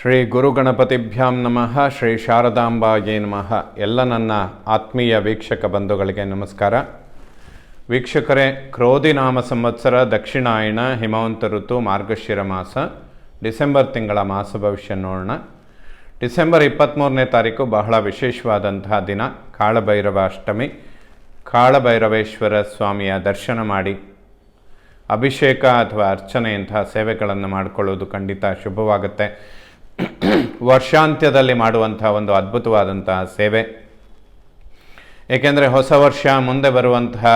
ಶ್ರೀ ಗುರುಗಣಪತಿಭ್ಯಾಂ ನಮಃ. ಶ್ರೀ ಶಾರದಾಂಬಾಯೇ ನಮಃ. ಎಲ್ಲ ನನ್ನ ಆತ್ಮೀಯ ವೀಕ್ಷಕ ಬಂಧುಗಳಿಗೆ ನಮಸ್ಕಾರ. ವೀಕ್ಷಕರೇ, ಕ್ರೋಧಿ ನಾಮ ಸಂವತ್ಸರ, ದಕ್ಷಿಣಾಯಣ, ಹಿಮವಂತ ಋತು, ಮಾರ್ಗಶಿರ ಮಾಸ, ಡಿಸೆಂಬರ್ ತಿಂಗಳ ಮಾಸ ಭವಿಷ್ಯ ನೋಡೋಣ. ಡಿಸೆಂಬರ್ 23ನೇ ತಾರೀಕು ಬಹಳ ವಿಶೇಷವಾದಂತಹ ದಿನ. ಕಾಳಭೈರವ ಅಷ್ಟಮಿ. ಕಾಳಭೈರವೇಶ್ವರ ಸ್ವಾಮಿಯ ದರ್ಶನ ಮಾಡಿ ಅಭಿಷೇಕ ಅಥವಾ ಅರ್ಚನೆಯಂತಹ ಸೇವೆಗಳನ್ನು ಮಾಡಿಕೊಳ್ಳೋದು ಖಂಡಿತ ಶುಭವಾಗುತ್ತೆ. ವರ್ಷಾಂತ್ಯದಲ್ಲಿ ಮಾಡುವಂತಹ ಒಂದು ಅದ್ಭುತವಾದಂತಹ ಸೇವೆ. ಏಕೆಂದರೆ ಹೊಸ ವರ್ಷ ಮುಂದೆ ಬರುವಂತಹ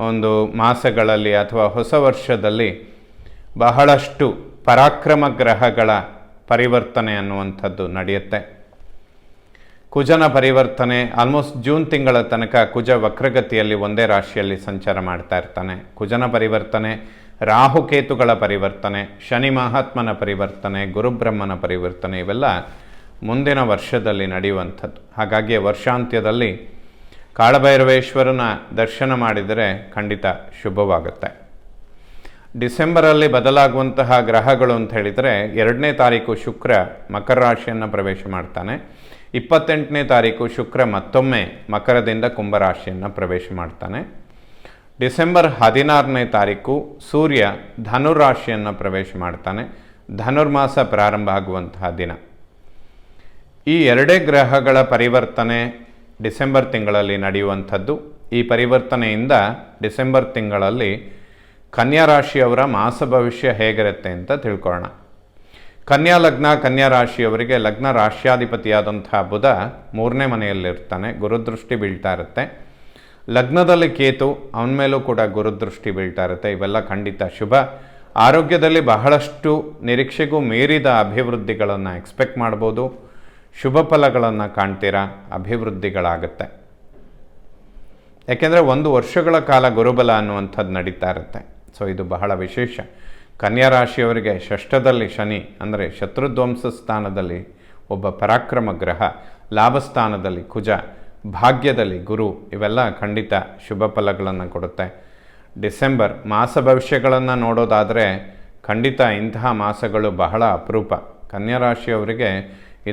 ಒಂದು ಮಾಸಗಳಲ್ಲಿ ಅಥವಾ ಹೊಸ ವರ್ಷದಲ್ಲಿ ಬಹಳಷ್ಟು ಪರಾಕ್ರಮ ಗ್ರಹಗಳ ಪರಿವರ್ತನೆ ಅನ್ನುವಂಥದ್ದು ನಡೆಯುತ್ತೆ. ಕುಜನ ಪರಿವರ್ತನೆ ಆಲ್ಮೋಸ್ಟ್ ಜೂನ್ ತಿಂಗಳ ತನಕ ಕುಜ ವಕ್ರಗತಿಯಲ್ಲಿ ಒಂದೇ ರಾಶಿಯಲ್ಲಿ ಸಂಚಾರ ಮಾಡ್ತಾ ಇರ್ತಾನೆ. ಕುಜನ ಪರಿವರ್ತನೆ, ರಾಹುಕೇತುಗಳ ಪರಿವರ್ತನೆ, ಶನಿ ಮಹಾತ್ಮನ ಪರಿವರ್ತನೆ, ಗುರುಬ್ರಹ್ಮನ ಪರಿವರ್ತನೆ ಇವೆಲ್ಲ ಮುಂದಿನ ವರ್ಷದಲ್ಲಿ ನಡೆಯುವಂಥದ್ದು. ಹಾಗಾಗಿ ವರ್ಷಾಂತ್ಯದಲ್ಲಿ ಕಾಳಭೈರವೇಶ್ವರನ ದರ್ಶನ ಮಾಡಿದರೆ ಖಂಡಿತ ಶುಭವಾಗುತ್ತೆ. ಡಿಸೆಂಬರಲ್ಲಿ ಬದಲಾಗುವಂತಹ ಗ್ರಹಗಳು ಅಂತ ಹೇಳಿದರೆ 2ನೇ ತಾರೀಕು ಶುಕ್ರ ಮಕರ ರಾಶಿಯನ್ನು ಪ್ರವೇಶ ಮಾಡ್ತಾನೆ. 28ನೇ ತಾರೀಕು ಶುಕ್ರ ಮತ್ತೊಮ್ಮೆ ಮಕರದಿಂದ ಕುಂಭರಾಶಿಯನ್ನು ಪ್ರವೇಶ ಮಾಡ್ತಾನೆ. ಡಿಸೆಂಬರ್ 16ನೇ ತಾರೀಕು ಸೂರ್ಯ ಧನುರಾಶಿಯನ್ನು ಪ್ರವೇಶ ಮಾಡ್ತಾನೆ. ಧನುರ್ಮಾಸ ಪ್ರಾರಂಭ ಆಗುವಂತಹ ದಿನ. ಈ ಎರಡೇ ಗ್ರಹಗಳ ಪರಿವರ್ತನೆ ಡಿಸೆಂಬರ್ ತಿಂಗಳಲ್ಲಿ ನಡೆಯುವಂಥದ್ದು. ಈ ಪರಿವರ್ತನೆಯಿಂದ ಡಿಸೆಂಬರ್ ತಿಂಗಳಲ್ಲಿ ಕನ್ಯಾ ರಾಶಿಯವರ ಮಾಸ ಭವಿಷ್ಯ ಹೇಗಿರುತ್ತೆ ಅಂತ ತಿಳ್ಕೊಳ್ಳೋಣ. ಕನ್ಯಾ ಲಗ್ನ, ಕನ್ಯಾ ರಾಶಿಯವರಿಗೆ ಲಗ್ನ ರಾಶ್ಯಾಧಿಪತಿಯಾದಂಥ ಬುಧ 3ನೇ ಮನೆಯಲ್ಲಿರ್ತಾನೆ. ಗುರುದೃಷ್ಟಿ ಬೀಳ್ತಾ ಇರುತ್ತೆ. ಲಗ್ನದಲ್ಲಿ ಕೇತು, ಅವನ ಮೇಲೂ ಕೂಡ ಗುರುದೃಷ್ಟಿ ಬೀಳ್ತಾ ಇರುತ್ತೆ. ಇವೆಲ್ಲ ಖಂಡಿತ ಶುಭ. ಆರೋಗ್ಯದಲ್ಲಿ ಬಹಳಷ್ಟು ನಿರೀಕ್ಷೆಗೂ ಮೀರಿದ ಅಭಿವೃದ್ಧಿಗಳನ್ನು ಎಕ್ಸ್ಪೆಕ್ಟ್ ಮಾಡ್ಬೋದು. ಶುಭ ಫಲಗಳನ್ನು ಕಾಣ್ತೀರಾ, ಅಭಿವೃದ್ಧಿಗಳಾಗುತ್ತೆ. ಯಾಕೆಂದರೆ 1 ವರ್ಷಗಳ ಕಾಲ ಗುರುಬಲ ಅನ್ನುವಂಥದ್ದು ನಡೀತಾ ಇರುತ್ತೆ. ಸೊ ಇದು ಬಹಳ ವಿಶೇಷ. ಕನ್ಯಾ ರಾಶಿಯವರಿಗೆ ಷಷ್ಠದಲ್ಲಿ ಶನಿ ಅಂದರೆ ಶತ್ರುಧ್ವಂಸ ಸ್ಥಾನದಲ್ಲಿ ಒಬ್ಬ ಪರಾಕ್ರಮ ಗ್ರಹ, ಲಾಭಸ್ಥಾನದಲ್ಲಿ ಕುಜ, ಭಾಗ್ಯದಲ್ಲಿ ಗುರು, ಇವೆಲ್ಲ ಖಂಡಿತ ಶುಭ ಫಲಗಳನ್ನು ಕೊಡುತ್ತೆ. ಡಿಸೆಂಬರ್ ಮಾಸ ಭವಿಷ್ಯಗಳನ್ನು ನೋಡೋದಾದರೆ ಖಂಡಿತ ಇಂತಹ ಮಾಸಗಳು ಬಹಳ ಅಪರೂಪ. ಕನ್ಯಾ ರಾಶಿಯವರಿಗೆ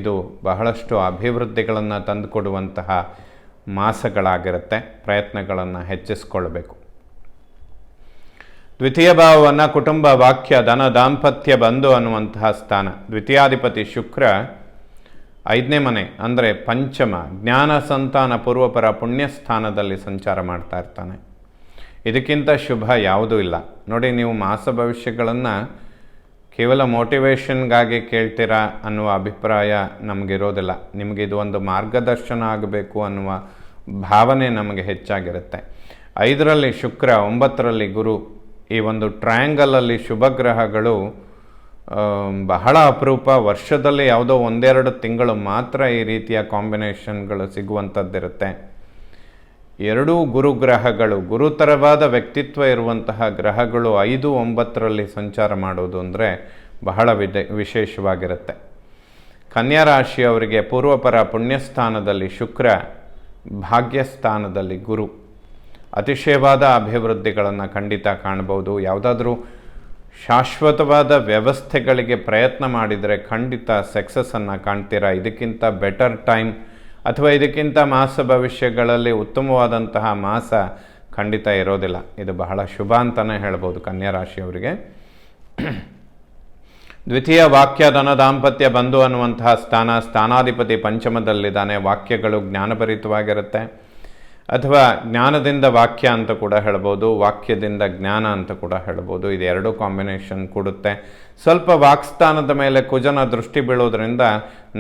ಇದು ಬಹಳಷ್ಟು ಅಭಿವೃದ್ಧಿಗಳನ್ನು ತಂದುಕೊಡುವಂತಹ ಮಾಸಗಳಾಗಿರುತ್ತೆ. ಪ್ರಯತ್ನಗಳನ್ನು ಹೆಚ್ಚಿಸ್ಕೊಳ್ಬೇಕು. ದ್ವಿತೀಯ ಭಾವವನ್ನು ಕುಟುಂಬ, ವಾಕ್ಯ, ಧನ, ದಾಂಪತ್ಯ, ಬಂಧು ಅನ್ನುವಂತಹ ಸ್ಥಾನ. ದ್ವಿತೀಯಾಧಿಪತಿ ಶುಕ್ರ 5ನೇ ಮನೆ ಅಂದರೆ ಪಂಚಮ, ಜ್ಞಾನ, ಸಂತಾನ, ಪೂರ್ವಪರ ಪುಣ್ಯ ಸ್ಥಾನದಲ್ಲಿ ಸಂಚಾರ ಮಾಡ್ತಾ ಇರ್ತಾನೆ. ಇದಕ್ಕಿಂತ ಶುಭ ಯಾವುದೂ ಇಲ್ಲ. ನೋಡಿ, ನೀವು ಮಾಸ ಭವಿಷ್ಯಗಳನ್ನು ಕೇವಲ ಮೋಟಿವೇಶನ್ಗಾಗಿ ಕೇಳ್ತೀರಾ ಅನ್ನುವ ಅಭಿಪ್ರಾಯ ನಮಗಿರೋದಿಲ್ಲ. ನಿಮಗಿದು ಒಂದು ಮಾರ್ಗದರ್ಶನ ಆಗಬೇಕು ಅನ್ನುವ ಭಾವನೆ ನಮಗೆ ಹೆಚ್ಚಾಗಿರುತ್ತೆ. 5ರಲ್ಲಿ ಶುಕ್ರ, 9ರಲ್ಲಿ ಗುರು, ಈ ಒಂದು ಟ್ರಯಾಂಗಲಲ್ಲಿ ಶುಭ ಗ್ರಹಗಳು ಬಹಳ ಅಪರೂಪ. ವರ್ಷದಲ್ಲಿ ಯಾವುದೋ 1-2 ತಿಂಗಳು ಮಾತ್ರ ಈ ರೀತಿಯ ಕಾಂಬಿನೇಷನ್ಗಳು ಸಿಗುವಂಥದ್ದಿರುತ್ತೆ. 2 ಗುರುಗ್ರಹಗಳು, ಗುರುತರವಾದ ವ್ಯಕ್ತಿತ್ವ ಇರುವಂತಹ ಗ್ರಹಗಳು 5, 9ರಲ್ಲಿ ಸಂಚಾರ ಮಾಡೋದು ಅಂದರೆ ಬಹಳ ವಿಶೇಷವಾಗಿರುತ್ತೆ. ಕನ್ಯಾ ರಾಶಿಯವರಿಗೆ ಪೂರ್ವಪರ ಪುಣ್ಯಸ್ಥಾನದಲ್ಲಿ ಶುಕ್ರ, ಭಾಗ್ಯಸ್ಥಾನದಲ್ಲಿ ಗುರು, ಅತಿಶಯವಾದ ಅಭಿವೃದ್ಧಿಗಳನ್ನು ಖಂಡಿತ ಕಾಣ್ಬೋದು. ಯಾವುದಾದ್ರೂ ಶಾಶ್ವತವಾದ ವ್ಯವಸ್ಥೆಗಳಿಗೆ ಪ್ರಯತ್ನ ಮಾಡಿದರೆ ಖಂಡಿತ ಸಕ್ಸಸ್ಸನ್ನು ಕಾಣ್ತೀರಾ. ಇದಕ್ಕಿಂತ ಬೆಟರ್ ಟೈಮ್ ಅಥವಾ ಇದಕ್ಕಿಂತ ಮಾಸ ಭವಿಷ್ಯಗಳಲ್ಲಿ ಉತ್ತಮವಾದಂತಹ ಮಾಸ ಖಂಡಿತ ಇರೋದಿಲ್ಲ. ಇದು ಬಹಳ ಶುಭ ಅಂತಲೇ ಹೇಳ್ಬೋದು ಕನ್ಯಾ ರಾಶಿಯವರಿಗೆ. ದ್ವಿತೀಯ ವಾಕ್ಯ, ಧನ, ದಾಂಪತ್ಯ, ಬಂಧು ಅನ್ನುವಂತಹ ಸ್ಥಾನಾಧಿಪತಿ ಪಂಚಮದಲ್ಲಿದ್ದಾನೆ. ವಾಕ್ಯಗಳು ಜ್ಞಾನಭರಿತವಾಗಿರುತ್ತೆ. ಅಥವಾ ಜ್ಞಾನದಿಂದ ವಾಕ್ಯ ಅಂತ ಕೂಡ ಹೇಳ್ಬೋದು, ವಾಕ್ಯದಿಂದ ಜ್ಞಾನ ಅಂತ ಕೂಡ ಹೇಳ್ಬೋದು. ಇದು 2 ಕಾಂಬಿನೇಷನ್ ಕೊಡುತ್ತೆ. ಸ್ವಲ್ಪ ವಾಕ್ಸ್ಥಾನದ ಮೇಲೆ ಕುಜನ ದೃಷ್ಟಿ ಬೀಳೋದ್ರಿಂದ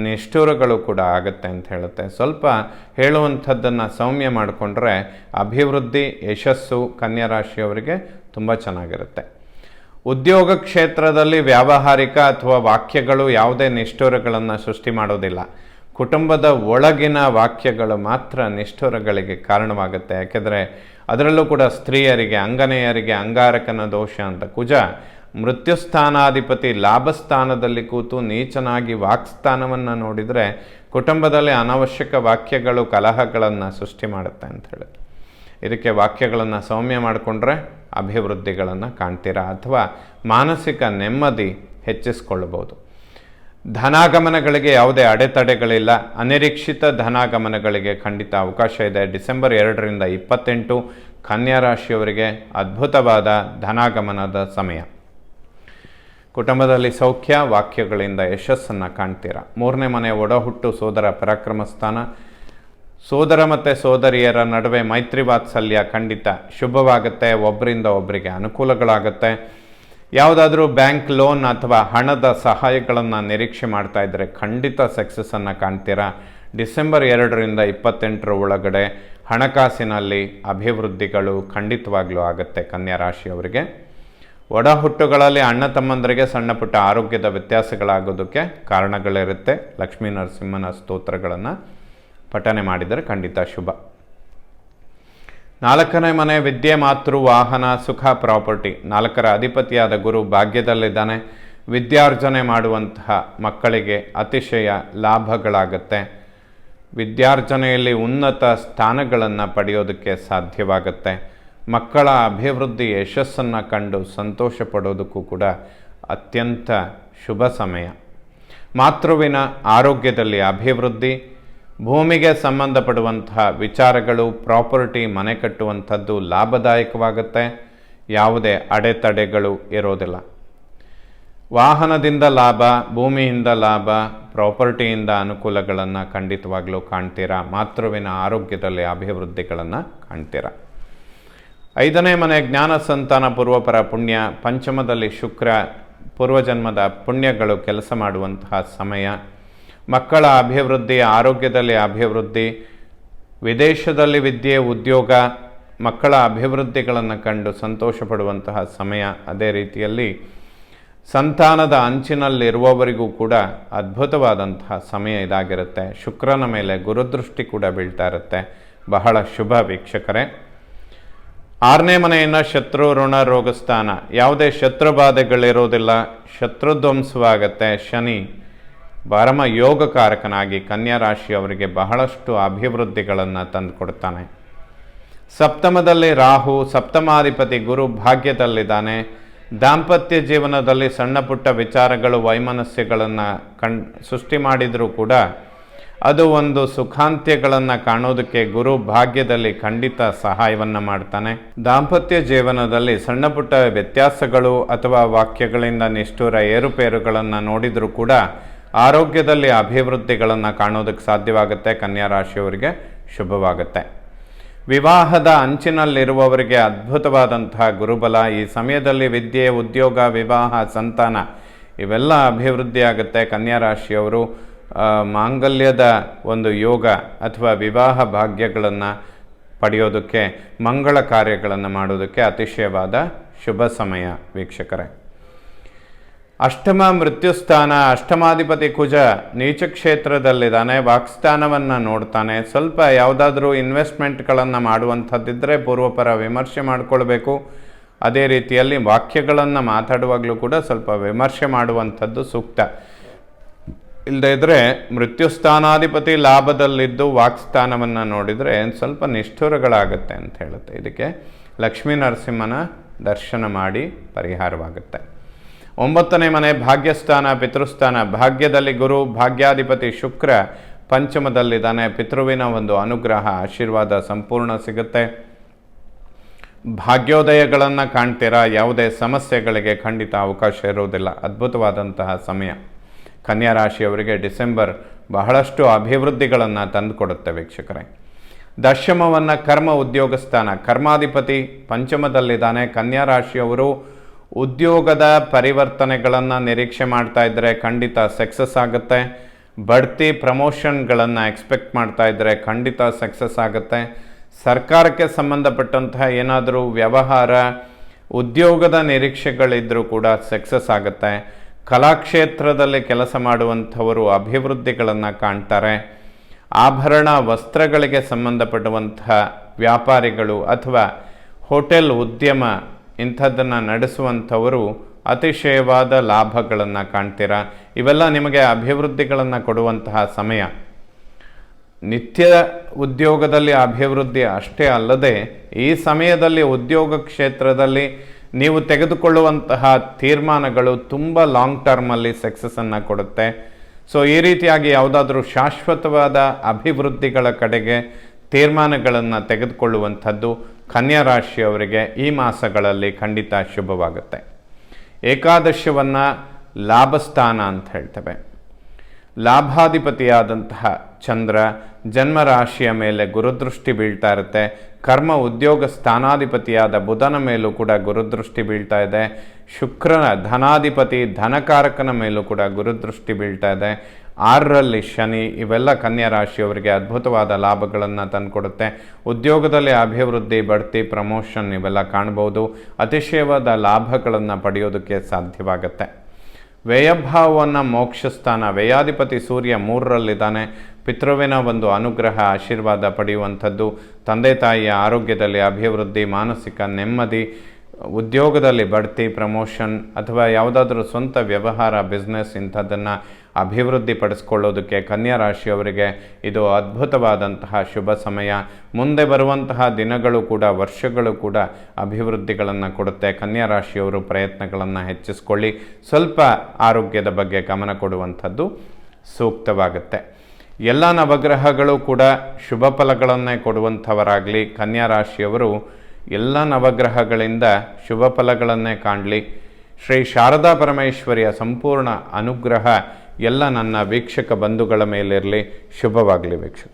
ನಿಷ್ಠುರಗಳು ಕೂಡ ಆಗುತ್ತೆ ಅಂತ ಹೇಳುತ್ತೆ. ಸ್ವಲ್ಪ ಹೇಳುವಂಥದ್ದನ್ನು ಸೌಮ್ಯ ಮಾಡಿಕೊಂಡ್ರೆ ಅಭಿವೃದ್ಧಿ, ಯಶಸ್ಸು ಕನ್ಯಾ ರಾಶಿಯವರಿಗೆ ತುಂಬ ಚೆನ್ನಾಗಿರುತ್ತೆ. ಉದ್ಯೋಗ ಕ್ಷೇತ್ರದಲ್ಲಿ ವ್ಯಾವಹಾರಿಕ ಅಥವಾ ವಾಕ್ಯಗಳು ಯಾವುದೇ ನಿಷ್ಠುರಗಳನ್ನು ಸೃಷ್ಟಿ ಮಾಡೋದಿಲ್ಲ. ಕುಟುಂಬದ ಒಳಗಿನ ವಾಕ್ಯಗಳು ಮಾತ್ರ ನಿಷ್ಠುರಗಳಿಗೆ ಕಾರಣವಾಗುತ್ತೆ. ಯಾಕೆಂದರೆ ಅದರಲ್ಲೂ ಕೂಡ ಸ್ತ್ರೀಯರಿಗೆ, ಅಂಗನೆಯರಿಗೆ ಅಂಗಾರಕನ ದೋಷ ಅಂತ. ಕುಜ ಮೃತ್ಯುಸ್ಥಾನಾಧಿಪತಿ ಲಾಭಸ್ಥಾನದಲ್ಲಿ ಕೂತು ನೀಚನಾಗಿ ವಾಕ್ಸ್ಥಾನವನ್ನು ನೋಡಿದರೆ ಕುಟುಂಬದಲ್ಲಿ ಅನಾವಶ್ಯಕ ವಾಕ್ಯಗಳು ಕಲಹಗಳನ್ನು ಸೃಷ್ಟಿ ಮಾಡುತ್ತೆ ಅಂತ ಹೇಳಿ. ಇದಕ್ಕೆ ವಾಕ್ಯಗಳನ್ನು ಸೌಮ್ಯ ಮಾಡಿಕೊಂಡ್ರೆ ಅಭಿವೃದ್ಧಿಗಳನ್ನು ಕಾಣ್ತೀರಾ ಅಥವಾ ಮಾನಸಿಕ ನೆಮ್ಮದಿ ಹೆಚ್ಚಿಸ್ಕೊಳ್ಬೋದು. ಧನಾಗಮನಗಳಿಗೆ ಯಾವುದೇ ಅಡೆತಡೆಗಳಿಲ್ಲ. ಅನಿರೀಕ್ಷಿತ ಧನಾಗಮನಗಳಿಗೆ ಖಂಡಿತ ಅವಕಾಶ ಇದೆ. ಡಿಸೆಂಬರ್ 2ರಿಂದ 28 ಕನ್ಯಾ ರಾಶಿಯವರಿಗೆ ಅದ್ಭುತವಾದ ಧನಾಗಮನದ ಸಮಯ. ಕುಟುಂಬದಲ್ಲಿ ಸೌಖ್ಯ, ವಾಕ್ಯಗಳಿಂದ ಯಶಸ್ಸನ್ನು ಕಾಣ್ತೀರಾ. 3ನೇ ಮನೆ ಒಡಹುಟ್ಟು ಸೋದರ ಪರಾಕ್ರಮ ಸ್ಥಾನ. ಸೋದರ ಮತ್ತು ಸೋದರಿಯರ ನಡುವೆ ಮೈತ್ರಿ ವಾತ್ಸಲ್ಯ ಖಂಡಿತ ಶುಭವಾಗುತ್ತೆ. ಒಬ್ಬರಿಂದ ಒಬ್ಬರಿಗೆ ಅನುಕೂಲಗಳಾಗುತ್ತೆ. ಯಾವುದಾದ್ರೂ ಬ್ಯಾಂಕ್ ಲೋನ್ ಅಥವಾ ಹಣದ ಸಹಾಯಗಳನ್ನು ನಿರೀಕ್ಷೆ ಮಾಡ್ತಾ ಇದ್ದರೆ ಖಂಡಿತ ಸಕ್ಸಸ್ಸನ್ನು ಕಾಣ್ತೀರಾ. ಡಿಸೆಂಬರ್ 2ರಿಂದ 28 ಒಳಗಡೆ ಹಣಕಾಸಿನಲ್ಲಿ ಅಭಿವೃದ್ಧಿಗಳು ಖಂಡಿತವಾಗ್ಲೂ ಆಗುತ್ತೆ ಕನ್ಯಾ ರಾಶಿಯವರಿಗೆ. ಒಡ ಹುಟ್ಟುಗಳಲ್ಲಿ ಅಣ್ಣ ತಮ್ಮಂದರಿಗೆ ಸಣ್ಣ ಪುಟ್ಟ ಆರೋಗ್ಯದ ವ್ಯತ್ಯಾಸಗಳಾಗೋದಕ್ಕೆ ಕಾರಣಗಳಿರುತ್ತೆ. ಲಕ್ಷ್ಮೀ ನರಸಿಂಹನ ಸ್ತೋತ್ರಗಳನ್ನು ಪಠನೆ ಮಾಡಿದರೆ ಖಂಡಿತ ಶುಭ. 4ನೇ ಮನೆ ವಿದ್ಯೆ, ಮಾತೃ, ವಾಹನ, ಸುಖ, ಪ್ರಾಪರ್ಟಿ. 4ರ ಅಧಿಪತಿಯಾದ ಗುರು ಭಾಗ್ಯದಲ್ಲಿದ್ದಾನೆ. ವಿದ್ಯಾರ್ಜನೆ ಮಾಡುವಂತಹ ಮಕ್ಕಳಿಗೆ ಅತಿಶಯ ಲಾಭಗಳಾಗುತ್ತೆ. ವಿದ್ಯಾರ್ಜನೆಯಲ್ಲಿ ಉನ್ನತ ಸ್ಥಾನಗಳನ್ನು ಪಡೆಯೋದಕ್ಕೆ ಸಾಧ್ಯವಾಗುತ್ತೆ. ಮಕ್ಕಳ ಅಭಿವೃದ್ಧಿ ಯಶಸ್ಸನ್ನು ಕಂಡು ಸಂತೋಷ ಪಡೋದಕ್ಕೂ ಕೂಡ ಅತ್ಯಂತ ಶುಭ ಸಮಯ. ಮಾತೃವಿನ ಆರೋಗ್ಯದಲ್ಲಿ ಅಭಿವೃದ್ಧಿ, ಭೂಮಿಗೆ ಸಂಬಂಧಪಡುವಂತಹ ವಿಚಾರಗಳು, ಪ್ರಾಪರ್ಟಿ, ಮನೆ ಕಟ್ಟುವಂಥದ್ದು ಲಾಭದಾಯಕವಾಗುತ್ತೆ. ಯಾವುದೇ ಅಡೆತಡೆಗಳು ಇರೋದಿಲ್ಲ. ವಾಹನದಿಂದ ಲಾಭ, ಭೂಮಿಯಿಂದ ಲಾಭ, ಪ್ರಾಪರ್ಟಿಯಿಂದ ಅನುಕೂಲಗಳನ್ನು ಖಂಡಿತವಾಗ್ಲೂ ಕಾಣ್ತೀರಾ. ಮಾತೃವಿನ ಆರೋಗ್ಯದಲ್ಲಿ ಅಭಿವೃದ್ಧಿಗಳನ್ನು ಕಾಣ್ತೀರಾ. 5ನೇ ಮನೆ ಜ್ಞಾನ, ಸಂತಾನ, ಪೂರ್ವಪರ ಪುಣ್ಯ. ಪಂಚಮದಲ್ಲಿ ಶುಕ್ರ, ಪೂರ್ವಜನ್ಮದ ಪುಣ್ಯಗಳು ಕೆಲಸ ಮಾಡುವಂತಹ ಸಮಯ. ಮಕ್ಕಳ ಅಭಿವೃದ್ಧಿ, ಆರೋಗ್ಯದಲ್ಲಿ ಅಭಿವೃದ್ಧಿ, ವಿದೇಶದಲ್ಲಿ ವಿದ್ಯೆ, ಉದ್ಯೋಗ, ಮಕ್ಕಳ ಅಭಿವೃದ್ಧಿಗಳನ್ನು ಕಂಡು ಸಂತೋಷ ಪಡುವಂತಹ ಸಮಯ. ಅದೇ ರೀತಿಯಲ್ಲಿ ಸಂತಾನದ ಅಂಚಿನಲ್ಲಿರುವವರಿಗೂ ಕೂಡ ಅದ್ಭುತವಾದಂತಹ ಸಮಯ ಇದಾಗಿರುತ್ತೆ. ಶುಕ್ರನ ಮೇಲೆ ಗುರುದೃಷ್ಟಿ ಕೂಡ ಬೀಳ್ತಾ ಇರುತ್ತೆ. ಬಹಳ ಶುಭ ವೀಕ್ಷಕರೇ. 6ನೇ ಮನೆಯನ್ನು ಶತ್ರು, ಋಣ, ರೋಗಸ್ಥಾನ. ಯಾವುದೇ ಶತ್ರುಬಾಧೆಗಳಿರೋದಿಲ್ಲ. ಶತ್ರುಧ್ವಂಸವಾಗತ್ತೆ. ಶನಿ ಪರಮ ಯೋಗಕಾರಕನಾಗಿ ಕನ್ಯಾ ರಾಶಿಯವರಿಗೆ ಬಹಳಷ್ಟು ಅಭಿವೃದ್ಧಿಗಳನ್ನು ತಂದುಕೊಡ್ತಾನೆ. ಸಪ್ತಮದಲ್ಲಿ ರಾಹು, ಸಪ್ತಮಾಧಿಪತಿ ಗುರು ಭಾಗ್ಯದಲ್ಲಿದ್ದಾನೆ. ದಾಂಪತ್ಯ ಜೀವನದಲ್ಲಿ ಸಣ್ಣ ಪುಟ್ಟ ವಿಚಾರಗಳು, ವೈಮನಸ್ಯಗಳನ್ನು ಸೃಷ್ಟಿ ಮಾಡಿದರೂ ಕೂಡ ಅದು ಒಂದು ಸುಖಾಂತ್ಯಗಳನ್ನು ಕಾಣೋದಕ್ಕೆ ಗುರು ಭಾಗ್ಯದಲ್ಲಿ ಖಂಡಿತ ಸಹಾಯವನ್ನು ಮಾಡ್ತಾನೆ. ದಾಂಪತ್ಯ ಜೀವನದಲ್ಲಿ ಸಣ್ಣ ಪುಟ್ಟ ವ್ಯತ್ಯಾಸಗಳು ಅಥವಾ ವಾಕ್ಯಗಳಿಂದ ನಿಷ್ಠುರ ಏರುಪೇರುಗಳನ್ನು ನೋಡಿದರೂ ಕೂಡ ಆರೋಗ್ಯದಲ್ಲಿ ಅಭಿವೃದ್ಧಿಗಳನ್ನು ಕಾಣೋದಕ್ಕೆ ಸಾಧ್ಯವಾಗುತ್ತೆ. ಕನ್ಯಾ ರಾಶಿಯವರಿಗೆ ಶುಭವಾಗುತ್ತೆ. ವಿವಾಹದ ಅಂಚಿನಲ್ಲಿರುವವರಿಗೆ ಅದ್ಭುತವಾದಂತಹ ಗುರುಬಲ. ಈ ಸಮಯದಲ್ಲಿ ವಿದ್ಯೆ, ಉದ್ಯೋಗ, ವಿವಾಹ, ಸಂತಾನ ಇವೆಲ್ಲ ಅಭಿವೃದ್ಧಿ ಆಗುತ್ತೆ. ಕನ್ಯಾ ರಾಶಿಯವರು ಮಾಂಗಲ್ಯದ ಒಂದು ಯೋಗ ಅಥವಾ ವಿವಾಹ ಭಾಗ್ಯಗಳನ್ನು ಪಡೆಯೋದಕ್ಕೆ, ಮಂಗಳ ಕಾರ್ಯಗಳನ್ನು ಮಾಡೋದಕ್ಕೆ ಅತಿಶಯವಾದ ಶುಭ ಸಮಯ ವೀಕ್ಷಕರೇ. ಅಷ್ಟಮ ಮೃತ್ಯುಸ್ಥಾನ. ಅಷ್ಟಮಾಧಿಪತಿ ಕುಜ ನೀಚ ಕ್ಷೇತ್ರದಲ್ಲಿದ್ದಾನೆ. ವಾಕ್ಸ್ಥಾನವನ್ನು ನೋಡ್ತಾನೆ. ಸ್ವಲ್ಪ ಯಾವುದಾದ್ರೂ ಇನ್ವೆಸ್ಟ್ಮೆಂಟ್ಗಳನ್ನು ಮಾಡುವಂಥದ್ದಿದ್ದರೆ ಪೂರ್ವಪರ ವಿಮರ್ಶೆ ಮಾಡಿಕೊಳ್ಬೇಕು. ಅದೇ ರೀತಿಯಲ್ಲಿ ವಾಕ್ಯಗಳನ್ನು ಮಾತಾಡುವಾಗಲೂ ಕೂಡ ಸ್ವಲ್ಪ ವಿಮರ್ಶೆ ಮಾಡುವಂಥದ್ದು ಸೂಕ್ತ. ಇಲ್ಲದೇ ಇದ್ದರೆ ಮೃತ್ಯುಸ್ಥಾನಾಧಿಪತಿ ಲಾಭದಲ್ಲಿದ್ದು ವಾಕ್ಸ್ಥಾನವನ್ನು ನೋಡಿದರೆ ಸ್ವಲ್ಪ ನಿಷ್ಠುರಗಳಾಗುತ್ತೆ ಅಂತ ಹೇಳುತ್ತೆ. ಇದಕ್ಕೆ ಲಕ್ಷ್ಮೀ ನರಸಿಂಹನ ದರ್ಶನ ಮಾಡಿ ಪರಿಹಾರವಾಗುತ್ತೆ. 9ನೇ ಮನೆ ಭಾಗ್ಯಸ್ಥಾನ, ಪಿತೃಸ್ಥಾನ. ಭಾಗ್ಯದಲ್ಲಿ ಗುರು, ಭಾಗ್ಯಾಧಿಪತಿ ಶುಕ್ರ ಪಂಚಮದಲ್ಲಿದ್ದಾನೆ. ಪಿತೃವಿನ ಒಂದು ಅನುಗ್ರಹ, ಆಶೀರ್ವಾದ ಸಂಪೂರ್ಣ ಸಿಗುತ್ತೆ. ಭಾಗ್ಯೋದಯಗಳನ್ನು ಕಾಣ್ತೀರಾ. ಯಾವುದೇ ಸಮಸ್ಯೆಗಳಿಗೆ ಖಂಡಿತ ಅವಕಾಶ ಇರುವುದಿಲ್ಲ. ಅದ್ಭುತವಾದಂತಹ ಸಮಯ. ಕನ್ಯಾ ರಾಶಿಯವರಿಗೆ ಡಿಸೆಂಬರ್ ಬಹಳಷ್ಟು ಅಭಿವೃದ್ಧಿಗಳನ್ನು ತಂದುಕೊಡುತ್ತೆ ವೀಕ್ಷಕರೇ. ದಶಮವನ್ನು ಕರ್ಮ, ಉದ್ಯೋಗ ಸ್ಥಾನ. ಕರ್ಮಾಧಿಪತಿ ಪಂಚಮದಲ್ಲಿದ್ದಾನೆ. ಕನ್ಯಾ ರಾಶಿಯವರು ಉದ್ಯೋಗದ ಪರಿವರ್ತನೆಗಳನ್ನು ನಿರೀಕ್ಷೆ ಮಾಡ್ತಾ ಇದ್ದರೆ ಖಂಡಿತ ಸಕ್ಸಸ್ ಆಗುತ್ತೆ. ಬಡ್ತಿ, ಪ್ರಮೋಷನ್ಗಳನ್ನು ಎಕ್ಸ್ಪೆಕ್ಟ್ ಮಾಡ್ತಾ ಇದ್ದರೆ ಖಂಡಿತ ಸಕ್ಸಸ್ ಆಗುತ್ತೆ. ಸರ್ಕಾರಕ್ಕೆ ಸಂಬಂಧಪಟ್ಟಂತಹ ಏನಾದರೂ ವ್ಯವಹಾರ, ಉದ್ಯೋಗದ ನಿರೀಕ್ಷೆಗಳಿದ್ದರೂ ಕೂಡ ಸಕ್ಸಸ್ ಆಗುತ್ತೆ. ಕಲಾಕ್ಷೇತ್ರದಲ್ಲಿ ಕೆಲಸ ಮಾಡುವಂಥವರು ಅಭಿವೃದ್ಧಿಗಳನ್ನು ಕಾಣ್ತಾರೆ. ಆಭರಣ, ವಸ್ತ್ರಗಳಿಗೆ ಸಂಬಂಧಪಡುವಂತಹ ವ್ಯಾಪಾರಿಗಳು ಅಥವಾ ಹೋಟೆಲ್ ಉದ್ಯಮ ಇಂಥದ್ದನ್ನು ನಡೆಸುವಂಥವರು ಅತಿಶಯವಾದ ಲಾಭಗಳನ್ನು ಕಾಣ್ತೀರಾ. ಇವೆಲ್ಲ ನಿಮಗೆ ಅಭಿವೃದ್ಧಿಗಳನ್ನು ಕೊಡುವಂತಹ ಸಮಯ. ನಿತ್ಯ ಉದ್ಯೋಗದಲ್ಲಿ ಅಭಿವೃದ್ಧಿ ಅಷ್ಟೇ ಅಲ್ಲದೆ ಈ ಸಮಯದಲ್ಲಿ ಉದ್ಯೋಗ ಕ್ಷೇತ್ರದಲ್ಲಿ ನೀವು ತೆಗೆದುಕೊಳ್ಳುವಂತಹ ತೀರ್ಮಾನಗಳು ತುಂಬ ಲಾಂಗ್ ಟರ್ಮಲ್ಲಿ ಸಕ್ಸಸ್ಸನ್ನು ಕೊಡುತ್ತೆ. ಸೊ ಈ ರೀತಿಯಾಗಿ ಯಾವುದಾದ್ರೂ ಶಾಶ್ವತವಾದ ಅಭಿವೃದ್ಧಿಗಳ ಕಡೆಗೆ ತೀರ್ಮಾನಗಳನ್ನು ತೆಗೆದುಕೊಳ್ಳುವಂಥದ್ದು ಕನ್ಯಾ ರಾಶಿಯವರಿಗೆ ಈ ಮಾಸಗಳಲ್ಲಿ ಖಂಡಿತ ಶುಭವಾಗುತ್ತೆ. ಏಕಾದಶವನ್ನು ಲಾಭಸ್ಥಾನ ಅಂತ ಹೇಳ್ತೇವೆ. ಲಾಭಾಧಿಪತಿಯಾದಂತಹ ಚಂದ್ರ ಜನ್ಮರಾಶಿಯ ಮೇಲೆ ಗುರುದೃಷ್ಟಿ ಬೀಳ್ತಾ ಇರುತ್ತೆ. ಕರ್ಮ ಉದ್ಯೋಗ ಸ್ಥಾನಾಧಿಪತಿಯಾದ ಬುಧನ ಮೇಲೂ ಕೂಡ ಗುರುದೃಷ್ಟಿ ಬೀಳ್ತಾ ಇದೆ. ಶುಕ್ರನ ಧನಾಧಿಪತಿ ಧನಕಾರಕನ ಮೇಲೂ ಕೂಡ ಗುರುದೃಷ್ಟಿ ಬೀಳ್ತಾ ಇದೆ. 6ರಲ್ಲಿ ಶನಿ. ಇವೆಲ್ಲ ಕನ್ಯಾ ರಾಶಿಯವರಿಗೆ ಅದ್ಭುತವಾದ ಲಾಭಗಳನ್ನು ತಂದುಕೊಡುತ್ತೆ. ಉದ್ಯೋಗದಲ್ಲಿ ಅಭಿವೃದ್ಧಿ, ಬಡ್ತಿ, ಪ್ರಮೋಷನ್ ಇವೆಲ್ಲ ಕಾಣ್ಬೋದು. ಅತಿಶಯವಾದ ಲಾಭಗಳನ್ನು ಪಡೆಯೋದಕ್ಕೆ ಸಾಧ್ಯವಾಗುತ್ತೆ. ವ್ಯಯಭಾವವನ್ನು ಮೋಕ್ಷಸ್ಥಾನ, ವ್ಯಯಾಧಿಪತಿ ಸೂರ್ಯ 3ರಲ್ಲಿದ್ದಾನೆ. ಪಿತೃವಿನ ಒಂದು ಅನುಗ್ರಹ ಆಶೀರ್ವಾದ ಪಡೆಯುವಂಥದ್ದು, ತಂದೆ ತಾಯಿಯ ಆರೋಗ್ಯದಲ್ಲಿ ಅಭಿವೃದ್ಧಿ, ಮಾನಸಿಕ ನೆಮ್ಮದಿ, ಉದ್ಯೋಗದಲ್ಲಿ ಬಡ್ತಿ, ಪ್ರಮೋಷನ್ ಅಥವಾ ಯಾವುದಾದ್ರೂ ಸ್ವಂತ ವ್ಯವಹಾರ, ಬಿಸ್ನೆಸ್ ಇಂಥದ್ದನ್ನು ಅಭಿವೃದ್ಧಿ ಪಡಿಸ್ಕೊಳ್ಳೋದಕ್ಕೆ ಕನ್ಯಾ ರಾಶಿಯವರಿಗೆ ಇದು ಅದ್ಭುತವಾದಂತಹ ಶುಭ ಸಮಯ. ಮುಂದೆ ಬರುವಂತಹ ದಿನಗಳು ಕೂಡ, ವರ್ಷಗಳು ಕೂಡ ಅಭಿವೃದ್ಧಿಗಳನ್ನು ಕೊಡುತ್ತೆ. ಕನ್ಯಾ ರಾಶಿಯವರು ಪ್ರಯತ್ನಗಳನ್ನು ಹೆಚ್ಚಿಸ್ಕೊಳ್ಳಿ. ಸ್ವಲ್ಪ ಆರೋಗ್ಯದ ಬಗ್ಗೆ ಗಮನ ಕೊಡುವಂಥದ್ದು ಸೂಕ್ತವಾಗುತ್ತೆ. ಎಲ್ಲ ನವಗ್ರಹಗಳು ಕೂಡ ಶುಭ ಫಲಗಳನ್ನೇ ಕೊಡುವಂಥವರಾಗಲಿ. ಕನ್ಯಾ ರಾಶಿಯವರು ಎಲ್ಲ ನವಗ್ರಹಗಳಿಂದ ಶುಭ ಫಲಗಳನ್ನೇ ಕಾಣಲಿ. ಶ್ರೀ ಶಾರದಾ ಪರಮೇಶ್ವರಿಯ ಸಂಪೂರ್ಣ ಅನುಗ್ರಹ ಎಲ್ಲ ನನ್ನ ವೀಕ್ಷಕ ಬಂಧುಗಳ ಮೇಲಿರಲಿ. ಶುಭವಾಗಲಿ ವೀಕ್ಷಕ.